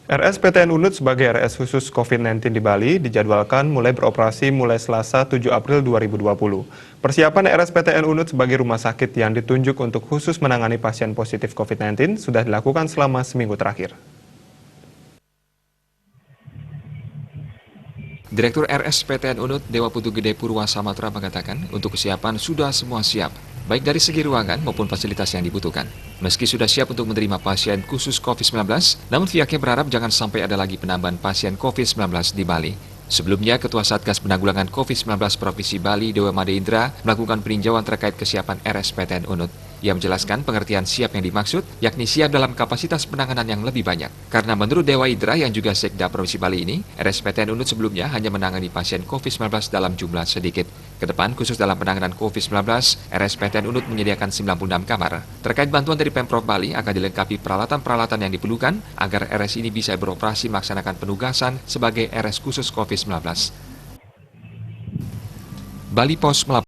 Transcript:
RSPTN Unut sebagai RS khusus COVID-19 di Bali dijadwalkan mulai beroperasi mulai Selasa 7 April 2020. Persiapan RSPTN Unut sebagai rumah sakit yang ditunjuk untuk khusus menangani pasien positif COVID-19 sudah dilakukan selama seminggu terakhir. Direktur RSPTN Unut Dewa Putu Gede Purwa Samatra mengatakan untuk kesiapan sudah semua siap, baik dari segi ruangan maupun fasilitas yang dibutuhkan. Meski sudah siap untuk menerima pasien khusus COVID-19, namun pihaknya berharap jangan sampai ada lagi penambahan pasien COVID-19 di Bali. Sebelumnya, Ketua Satgas Penanggulangan COVID-19 Provinsi Bali, Dewa Made Indra, melakukan peninjauan terkait kesiapan RSPTN Unut. Ia menjelaskan pengertian siap yang dimaksud, yakni siap dalam kapasitas penanganan yang lebih banyak. Karena menurut Dewa Indra yang juga Sekda Provinsi Bali ini, RSPTN Unut sebelumnya hanya menangani pasien COVID-19 dalam jumlah sedikit. Kedepan, khusus dalam penanganan COVID-19, RSPTN Unut menyediakan 96 kamar. Terkait bantuan dari Pemprov Bali akan dilengkapi peralatan-peralatan yang diperlukan agar RS ini bisa beroperasi melaksanakan penugasan sebagai RS khusus COVID-19. Bali Pos melaporkan.